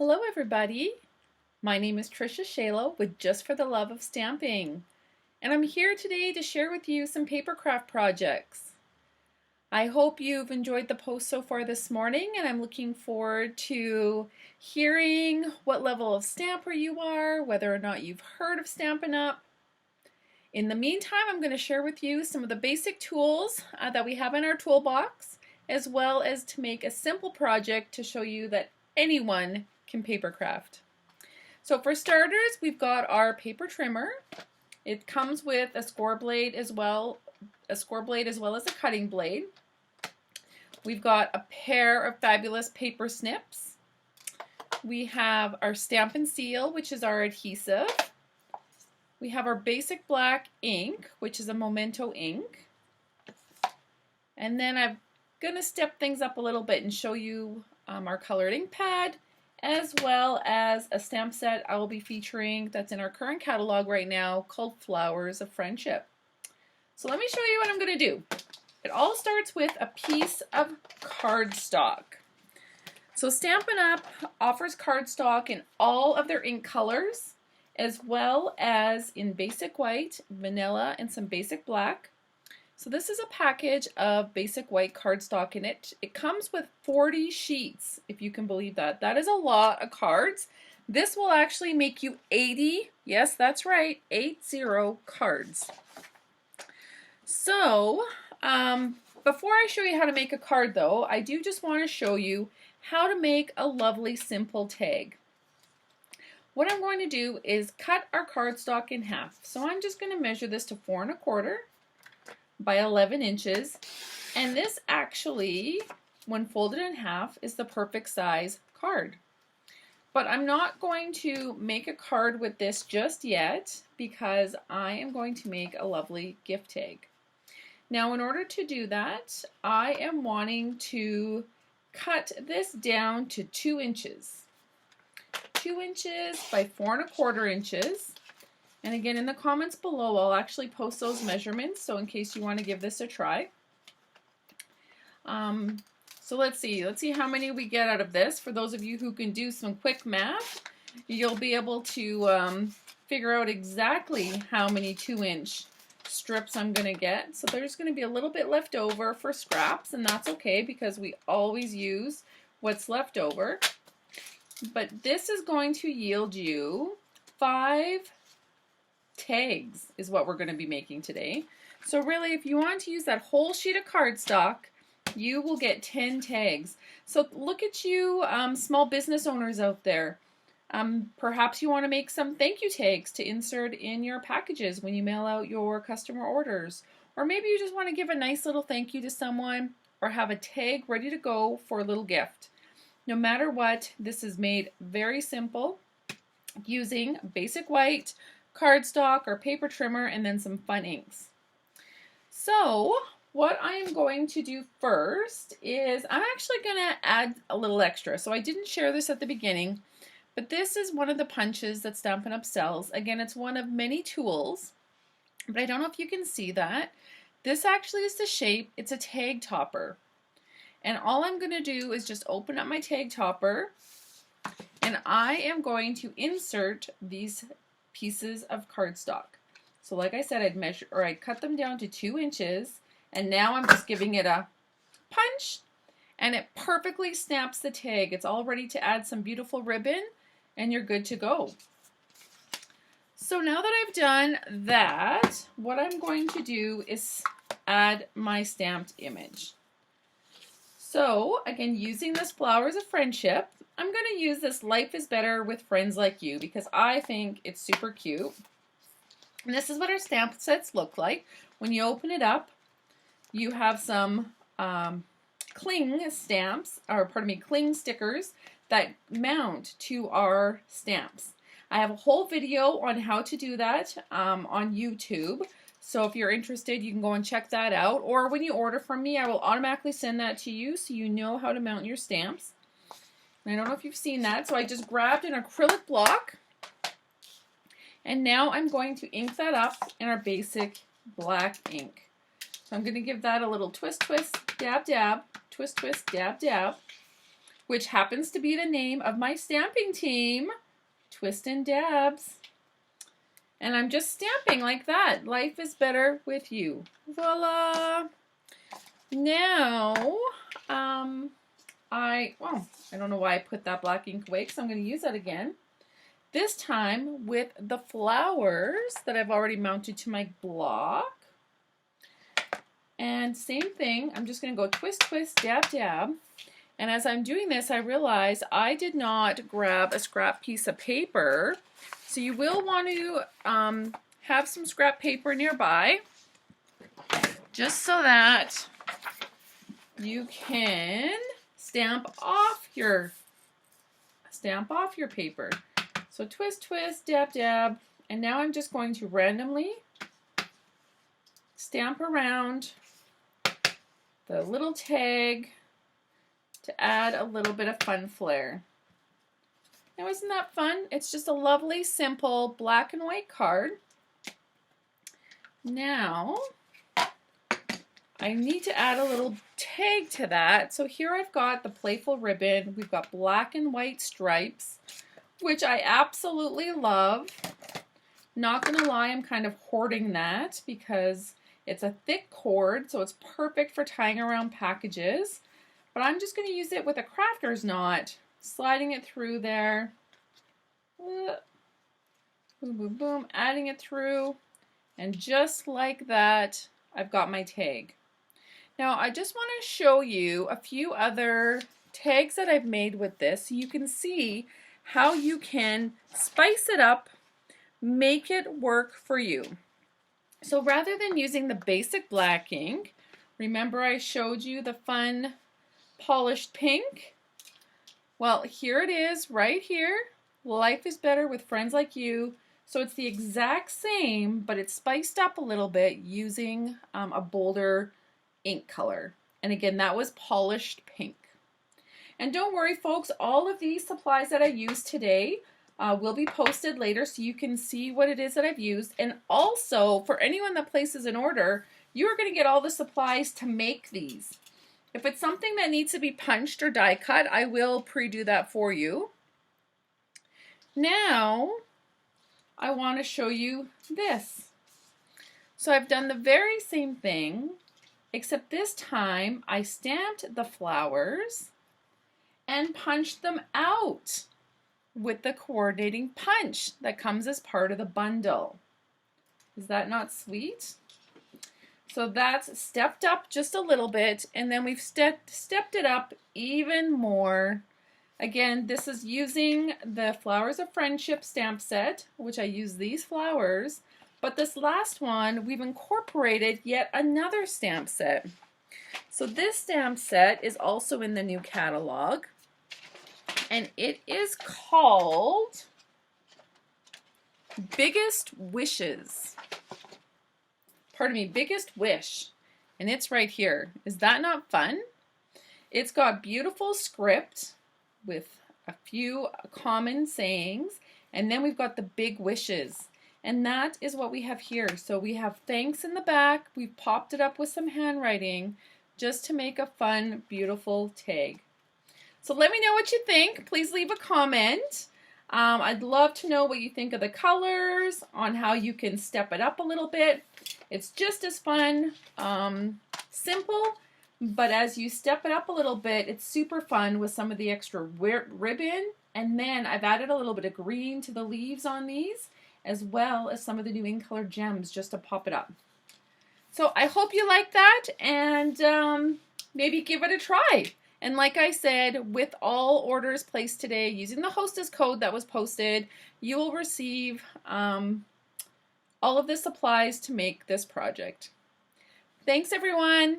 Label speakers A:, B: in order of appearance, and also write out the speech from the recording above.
A: Hello everybody, my name is Trisha Shalo with Just for the Love of Stamping, and I'm here today to share with you some paper craft projects. I hope you've enjoyed the post so far this morning, and I'm looking forward to hearing what level of stamper you are, whether or not you've heard of Stampin' Up! In the meantime, I'm going to share with you some of the basic tools that we have in our toolbox, as well as to make a simple project to show you that anyone can paper craft. So for starters, we've got our paper trimmer. It comes with a score blade as well as a cutting blade. We've got a pair of fabulous paper snips. We have our Stampin' Seal, which is our adhesive. We have our basic black ink, which is a Memento ink. And then I'm going to step things up a little bit and show you our colored ink pad, as well as a stamp set I will be featuring that's in our current catalog right now called Flowers of Friendship. So let me show you what I'm going to do. It all starts with a piece of cardstock. So Stampin' Up! Offers cardstock in all of their ink colors, as well as in basic white, vanilla, and some basic black. So this is a package of basic white cardstock in it. It comes with 40 sheets, if you can believe that. That is a lot of cards. This will actually make you 80, yes, that's right, 80 cards. So, before I show you how to make a card though, I do just want to show you how to make a lovely simple tag. What I'm going to do is cut our cardstock in half. So I'm just going to measure this to 4 1/4 by 11 inches, and this actually, when folded in half, is the perfect size card. But I'm not going to make a card with this just yet because I am going to make a lovely gift tag. Now in order to do that, I am wanting to cut this down to 2 inches. 2 inches by 4 1/4 inches. And again, in the comments below, I'll actually post those measurements, so in case you want to give this a try. So let's see how many we get out of this. For those of you who can do some quick math, you'll be able to figure out exactly how many 2-inch strips I'm going to get. So there's going to be a little bit left over for scraps, and that's okay because we always use what's left over. But this is going to yield you 5 tags is what we're going to be making today. So really, if you want to use that whole sheet of cardstock, you will get 10 tags. So look at you small business owners out there. Perhaps you want to make some thank you tags to insert in your packages when you mail out your customer orders. Or maybe you just want to give a nice little thank you to someone or have a tag ready to go for a little gift. No matter what, this is made very simple using basic white, cardstock or paper trimmer, and then some fun inks. So what I'm going to do first is I'm actually going to add a little extra. So I didn't share this at the beginning, but this is one of the punches that Stampin' Up! Sells. Again, it's one of many tools, but I don't know if you can see that. This actually is the shape. It's a tag topper. And all I'm going to do is just open up my tag topper, and I am going to insert these pieces of cardstock. So like I said, I'd cut them down to 2 inches, and now I'm just giving it a punch, and it perfectly snaps the tag. It's all ready to add some beautiful ribbon, and you're good to go. So now that I've done that, what I'm going to do is add my stamped image. So again, using this Flowers of Friendship, I'm going to use this Life is Better with Friends Like You because I think it's super cute. And this is what our stamp sets look like. When you open it up, you have some cling stickers that mount to our stamps. I have a whole video on how to do that on YouTube. So if you're interested, you can go and check that out. Or when you order from me, I will automatically send that to you so you know how to mount your stamps. And I don't know if you've seen that. So I just grabbed an acrylic block. And now I'm going to ink that up in our basic black ink. So I'm going to give that a little twist, twist, dab, dab, twist, twist, dab, dab, which happens to be the name of my stamping team, Twist and Dabs. And I'm just stamping like that. Life is better with you. Voila! Now, I don't know why I put that black ink away because I'm going to use that again. This time with the flowers that I've already mounted to my block. And same thing, I'm just going to go twist, twist, dab, dab. And as I'm doing this, I realize I did not grab a scrap piece of paper. So you will want to have some scrap paper nearby, just so that you can stamp off your paper. So twist, twist, dab, dab, and now I'm just going to randomly stamp around the little tag to add a little bit of fun flair. Now isn't that fun? It's just a lovely, simple black and white card. Now I need to add a little tag to that. So here I've got the playful ribbon. We've got black and white stripes, which I absolutely love. Not gonna lie, I'm kind of hoarding that because it's a thick cord, so it's perfect for tying around packages. But I'm just gonna use it with a crafter's knot, sliding it through there. Boom, boom, boom, adding it through. And just like that, I've got my tag. Now I just want to show you a few other tags that I've made with this so you can see how you can spice it up, make it work for you. So rather than using the basic black ink, remember I showed you the fun polished pink? Well, here it is right here. Life is better with friends like you. So it's the exact same, but it's spiced up a little bit using a bolder ink color. And again, that was polished pink. And don't worry folks, all of these supplies that I used today will be posted later so you can see what it is that I've used. And also, for anyone that places an order, you are going to get all the supplies to make these. If it's something that needs to be punched or die cut, I will pre-do that for you. Now, I want to show you this. So I've done the very same thing, except this time I stamped the flowers and punched them out with the coordinating punch that comes as part of the bundle. Is that not sweet? So that's stepped up just a little bit, and then we've stepped it up even more. Again, this is using the Flowers of Friendship stamp set, which I use these flowers, but this last one, we've incorporated yet another stamp set. So this stamp set is also in the new catalog, and it is called Biggest Wishes. Pardon me, Biggest Wish, and it's right here. Is that not fun? It's got beautiful script with a few common sayings, and then we've got the big wishes. And that is what we have here. So we have thanks in the back. We've popped it up with some handwriting just to make a fun, beautiful tag. So let me know what you think. Please leave a comment. I'd love to know what you think of the colors, on how you can step it up a little bit. It's just as fun, simple, but as you step it up a little bit, it's super fun with some of the extra ribbon. And then I've added a little bit of green to the leaves on these, as well as some of the new in-color gems just to pop it up. So I hope you like that, and maybe give it a try. And like I said, with all orders placed today using the hostess code that was posted, you will receive all of the supplies to make this project. Thanks everyone.